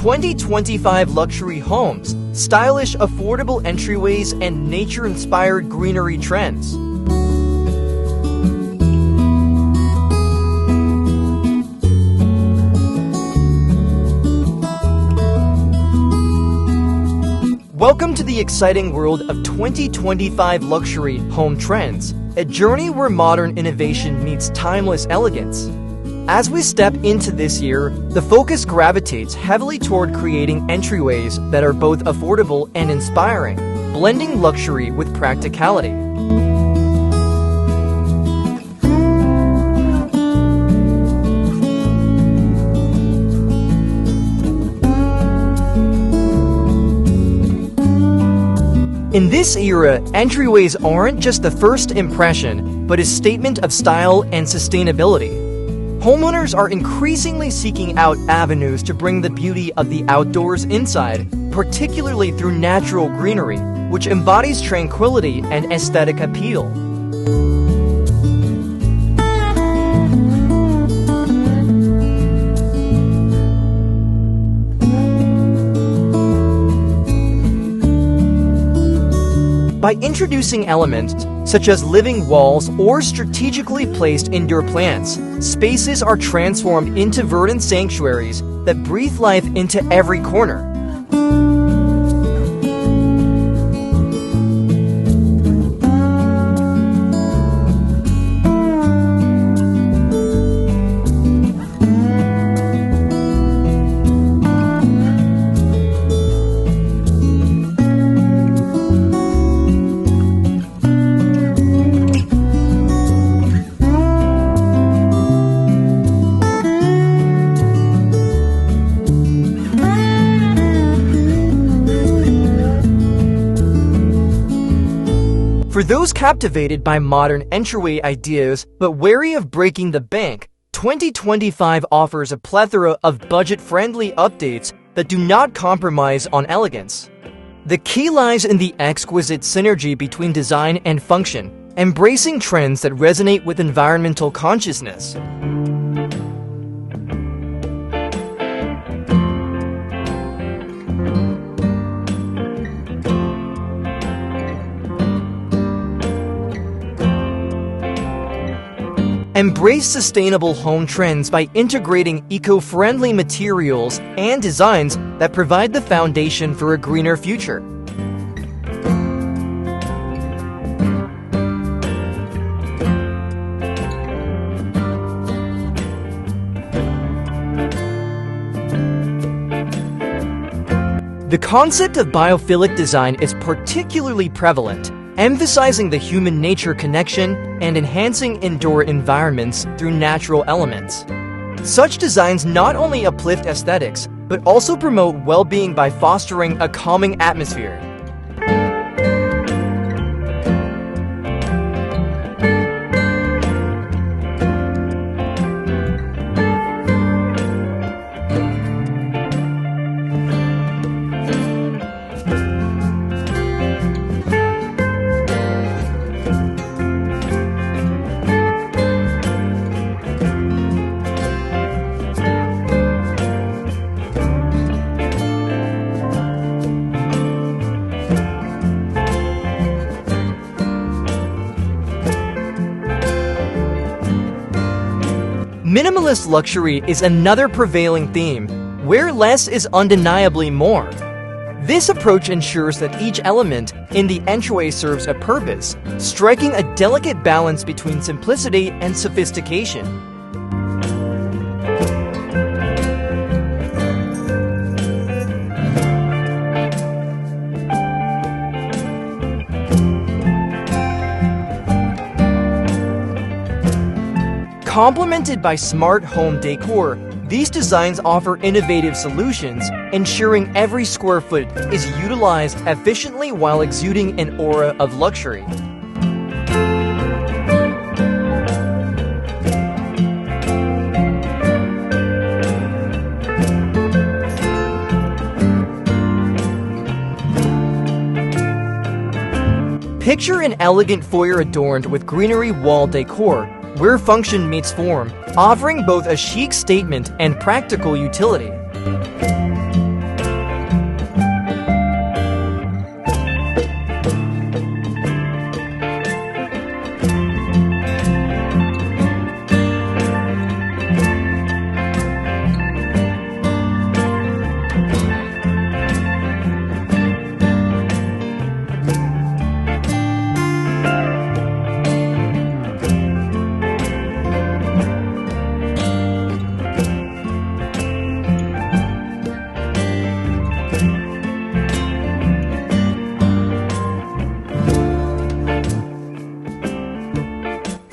2025 luxury homes, stylish, affordable entryways, and nature-inspired greenery trends. Welcome to the exciting world of 2025 luxury home trends, a journey where modern innovation meets timeless elegance. As we step into this year, the focus gravitates heavily toward creating entryways that are both affordable and inspiring, blending luxury with practicality. In this era, entryways aren't just the first impression, but a statement of style and sustainability. Homeowners are increasingly seeking out avenues to bring the beauty of the outdoors inside, particularly through natural greenery, which embodies tranquility and aesthetic appeal. By introducing elements such as living walls or strategically placed indoor plants, spaces are transformed into verdant sanctuaries that breathe life into every corner. For those captivated by modern entryway ideas but wary of breaking the bank, 2025 offers a plethora of budget-friendly updates that do not compromise on elegance. The key lies in the exquisite synergy between design and function, embracing trends that resonate with environmental consciousness. Embrace sustainable home trends by integrating eco-friendly materials and designs that provide the foundation for a greener future. The concept of biophilic design is particularly prevalent, emphasizing the human-nature connection and enhancing indoor environments through natural elements. Such designs not only uplift aesthetics, but also promote well-being by fostering a calming atmosphere. Minimalist luxury is another prevailing theme, where less is undeniably more. This approach ensures that each element in the entryway serves a purpose, striking a delicate balance between simplicity and sophistication. Complemented by smart home decor, these designs offer innovative solutions, ensuring every square foot is utilized efficiently while exuding an aura of luxury. Picture an elegant foyer adorned with greenery wall decor, where function meets form, offering both a chic statement and practical utility.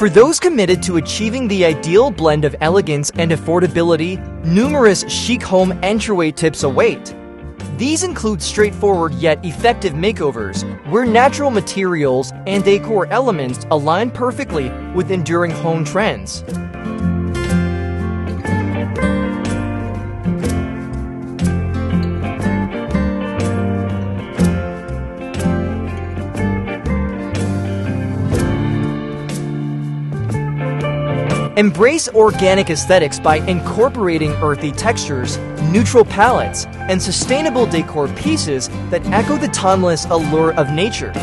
For those committed to achieving the ideal blend of elegance and affordability, numerous chic home entryway tips await. These include straightforward yet effective makeovers, where natural materials and decor elements align perfectly with enduring home trends. Embrace organic aesthetics by incorporating earthy textures, neutral palettes, and sustainable decor pieces that echo the timeless allure of nature.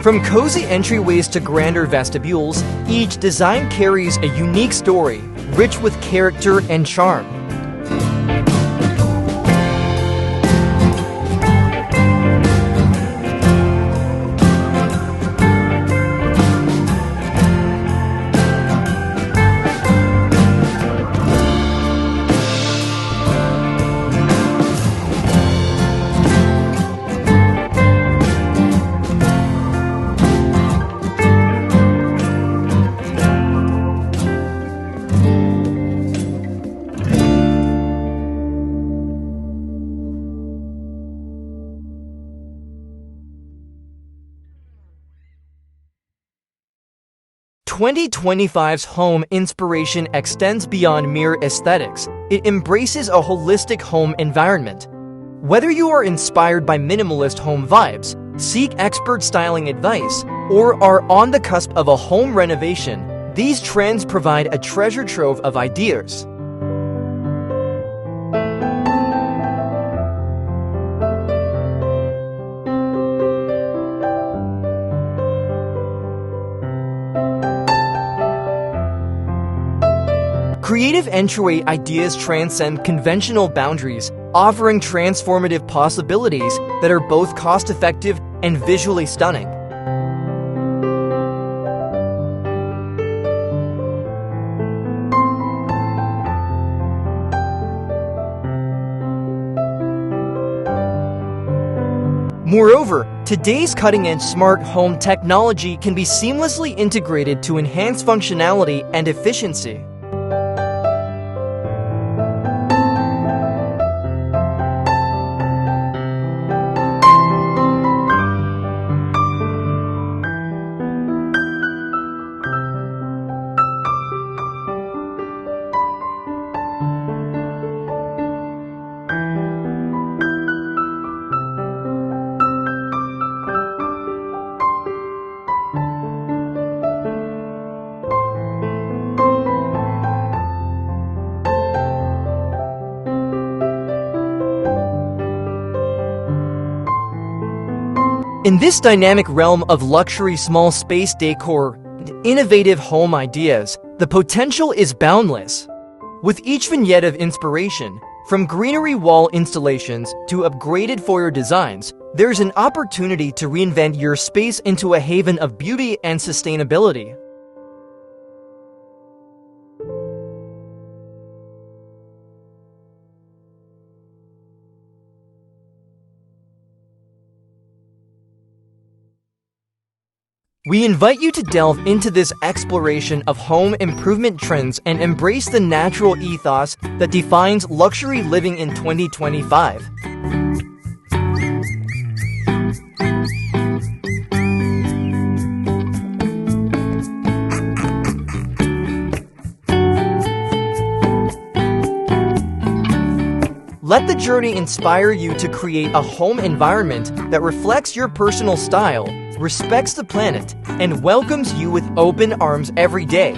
From cozy entryways to grander vestibules, each design carries a unique story, rich with character and charm. "2025's home inspiration extends beyond mere aesthetics. It embraces a holistic home environment. Whether you are inspired by minimalist home vibes, seek expert styling advice, or are on the cusp of a home renovation, these trends provide a treasure trove of ideas." Creative entryway ideas transcend conventional boundaries, offering transformative possibilities that are both cost-effective and visually stunning. Moreover, today's cutting-edge smart home technology can be seamlessly integrated to enhance functionality and efficiency. In this dynamic realm of luxury small space decor and innovative home ideas, the potential is boundless. With each vignette of inspiration, from greenery wall installations to upgraded foyer designs, there's an opportunity to reinvent your space into a haven of beauty and sustainability. We invite you to delve into this exploration of home improvement trends and embrace the natural ethos that defines luxury living in 2025. Let the journey inspire you to create a home environment that reflects your personal style, respects the planet, and welcomes you with open arms every day.